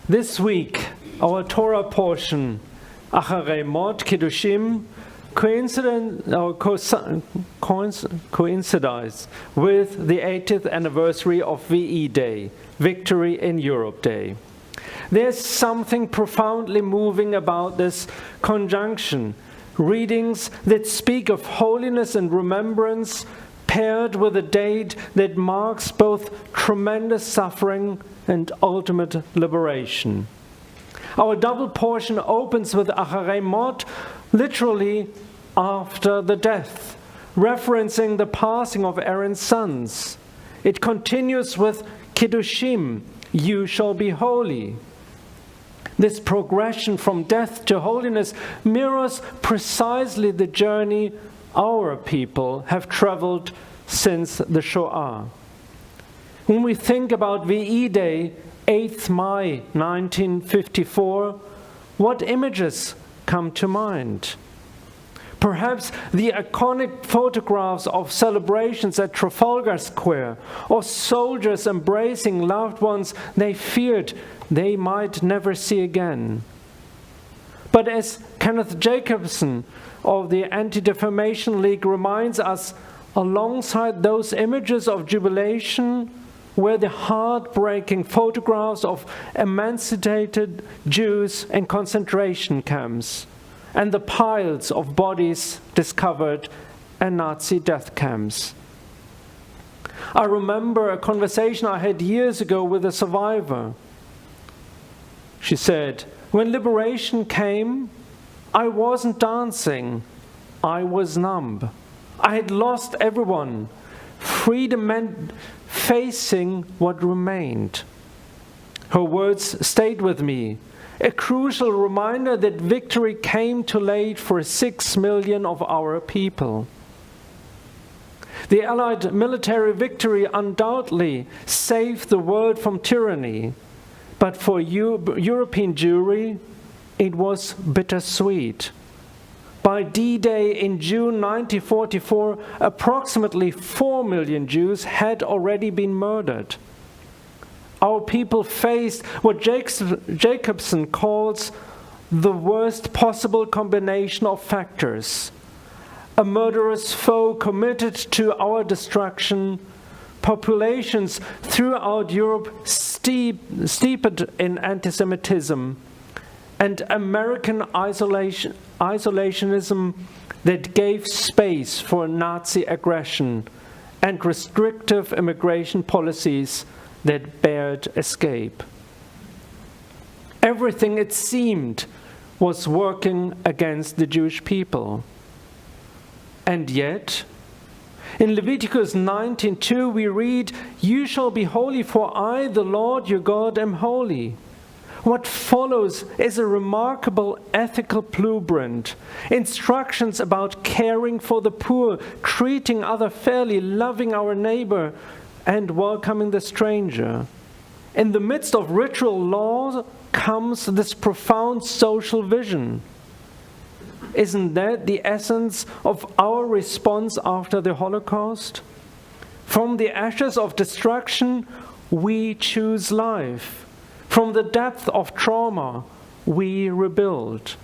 This week, our Torah portion, Acharei Mot, Kedoshim, coincides with the 80th anniversary of VE Day, Victory in Europe Day. There's something profoundly moving about this conjunction. Readings that speak of holiness and remembrance paired with a date that marks both tremendous suffering and ultimate liberation. Our double portion opens with Acharei Mot, literally after the death, referencing the passing of Aaron's sons. It continues with Kedoshim, you shall be holy. This progression from death to holiness mirrors precisely the journey our people have traveled since the Shoah. When we think about VE Day, 8th May 1954, what images come to mind? Perhaps the iconic photographs of celebrations at Trafalgar Square, or soldiers embracing loved ones they feared they might never see again. But as Kenneth Jacobson of the Anti-Defamation League reminds us, alongside those images of jubilation were the heartbreaking photographs of emancipated Jews in concentration camps and the piles of bodies discovered in Nazi death camps. I remember a conversation I had years ago with a survivor. She said, when liberation came, I wasn't dancing, I was numb. I had lost everyone. Freedom meant facing what remained. Her words stayed with me, a crucial reminder that victory came too late for 6 million of our people. The Allied military victory undoubtedly saved the world from tyranny, but for European Jewry, it was bittersweet. By D-Day in June 1944, approximately 4 million Jews had already been murdered. Our people faced what Jacobson calls the worst possible combination of factors. A murderous foe committed to our destruction, populations throughout Europe steeped in antisemitism, and American isolationism that gave space for Nazi aggression and restrictive immigration policies that barred escape. Everything, it seemed, was working against the Jewish people. And yet, in Leviticus 19:2 we read, "You shall be holy, for I, the Lord your God, am holy." What follows is a remarkable ethical blueprint, instructions about caring for the poor, treating others fairly, loving our neighbor, and welcoming the stranger. In the midst of ritual law comes this profound social vision. Isn't that the essence of our response after the Holocaust? From the ashes of destruction, we choose life. From the depth of trauma, we rebuild.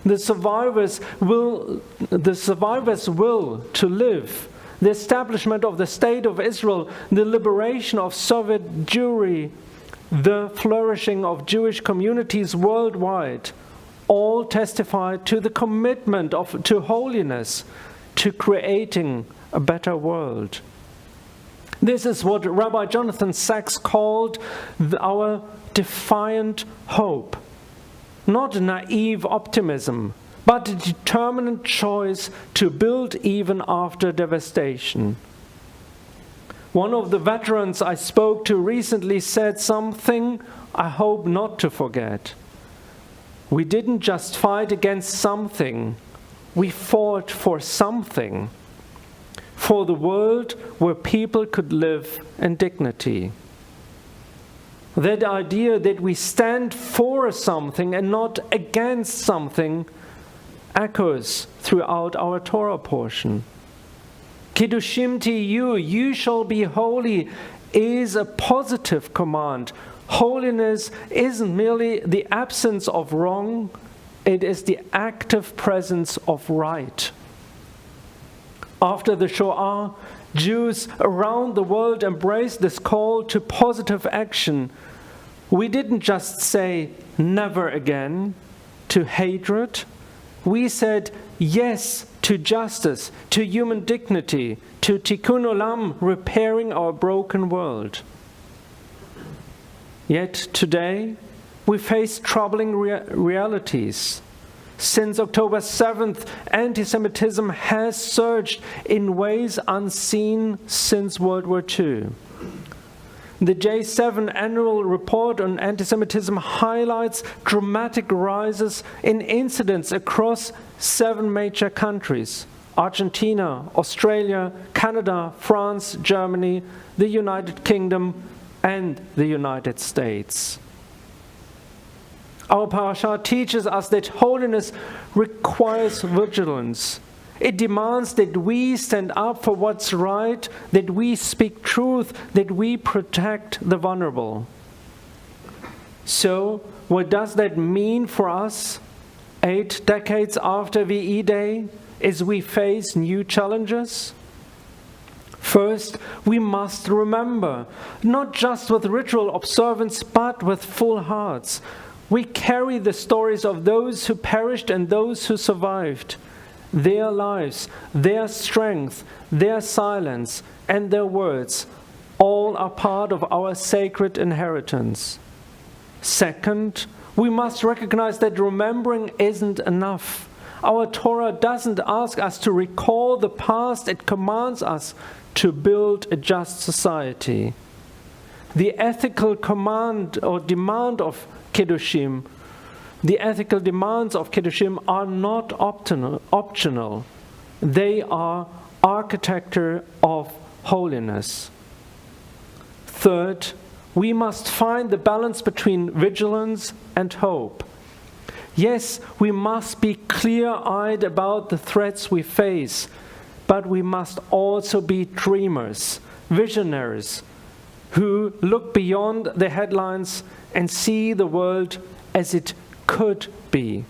The survivors' will to live, the establishment of the State of Israel, the liberation of Soviet Jewry, the flourishing of Jewish communities worldwide, all testify to the commitment to holiness, to creating a better world. This is what Rabbi Jonathan Sacks called our defiant hope. Not naive optimism, but a determined choice to build even after devastation. One of the veterans I spoke to recently said something I hope not to forget. We didn't just fight against something, we fought for something. For the world where people could live in dignity. That idea that we stand for something and not against something echoes throughout our Torah portion. Kedoshim tihyu, you shall be holy, is a positive command Holiness isn't merely the absence of wrong, it is the active presence of right. After the Shoah, Jews around the world embraced this call to positive action. We didn't just say never again to hatred. We said yes to justice, to human dignity, to tikkun olam, repairing our broken world. Yet today, we face troubling realities. Since October 7th, antisemitism has surged in ways unseen since World War II. The J7 annual report on antisemitism highlights dramatic rises in incidents across 7 major countries: Argentina, Australia, Canada, France, Germany, the United Kingdom, and the United States. Our parasha teaches us that holiness requires vigilance. It demands that we stand up for what's right, that we speak truth, that we protect the vulnerable. So, what does that mean for us 8 decades after VE Day as we face new challenges? First, we must remember, not just with ritual observance, but with full hearts. We carry the stories of those who perished and those who survived. Their lives, their strength, their silence, and their words, all are part of our sacred inheritance. Second, we must recognize that remembering isn't enough. Our Torah doesn't ask us to recall the past, it commands us to build a just society. The ethical command or demand of Kedoshim, the ethical demands of Kedoshim are not optional. They are architecture of holiness. Third, we must find the balance between vigilance and hope. Yes, we must be clear-eyed about the threats we face, but we must also be dreamers, visionaries, who look beyond the headlines and see the world as it could be.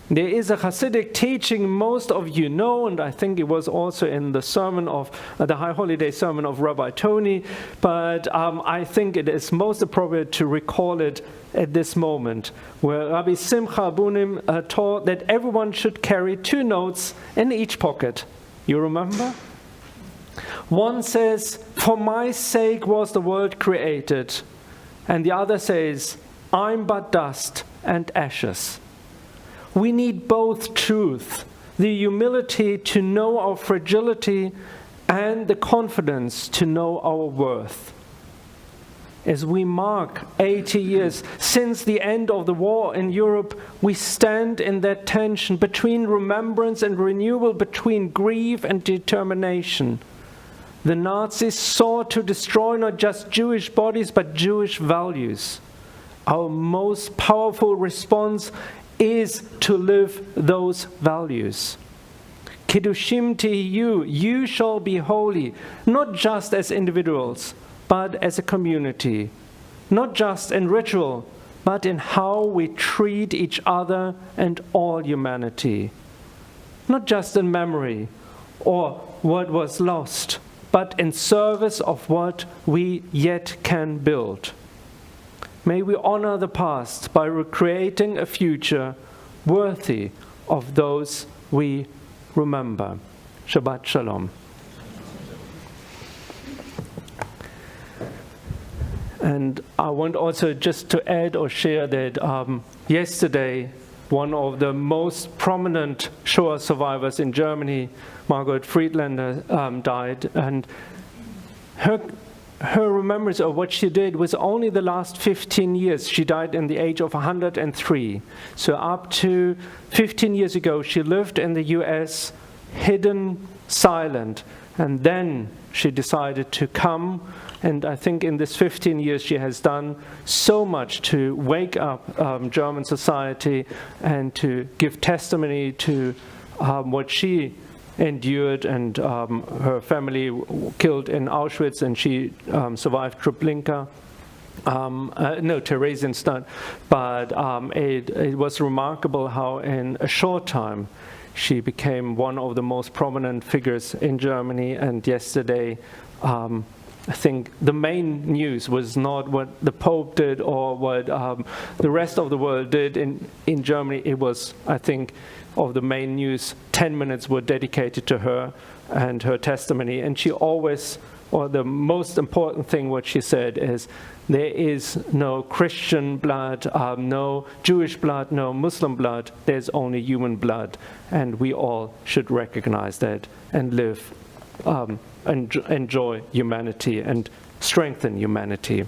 There is a Hasidic teaching most of you know, and I think it was also in the sermon of the High Holiday sermon of Rabbi Tony, but I think it is most appropriate to recall it at this moment, where Rabbi Simcha Abunim taught that everyone should carry 2 notes in each pocket. You remember? One says, "For my sake was the world created," and the other says, "I'm but dust and ashes." We need both truth, the humility to know our fragility and the confidence to know our worth. As we mark 80 years since the end of the war in Europe, we stand in that tension between remembrance and renewal, between grief and determination. The Nazis sought to destroy not just Jewish bodies, but Jewish values. Our most powerful response is to live those values. Kedoshim tihyu, you shall be holy, not just as individuals, but as a community. Not just in ritual, but in how we treat each other and all humanity. Not just in memory or what was lost, but in service of what we yet can build. May we honor the past by recreating a future worthy of those we remember. Shabbat Shalom. And I want also just to add or share that yesterday, one of the most prominent Shoah survivors in Germany, Margot Friedlander, died, and her remembrance of what she did was only the last 15 years. She died in the age of 103. So up to 15 years ago, she lived in the US, hidden, silent, and then she decided to come. And I think in this 15 years, she has done so much to wake up German society and to give testimony to what she endured, and her family killed in Auschwitz, and she survived Treblinka. No, Theresienstadt. But it was remarkable how in a short time she became one of the most prominent figures in Germany. And yesterday, I think the main news was not what the Pope did or what the rest of the world did in Germany. It was, I think, of the main news, 10 minutes were dedicated to her and her testimony. And she always, or the most important thing what she said is, there is no Christian blood, no Jewish blood, no Muslim blood. There's only human blood. And we all should recognize that and live and enjoy humanity and strengthen humanity.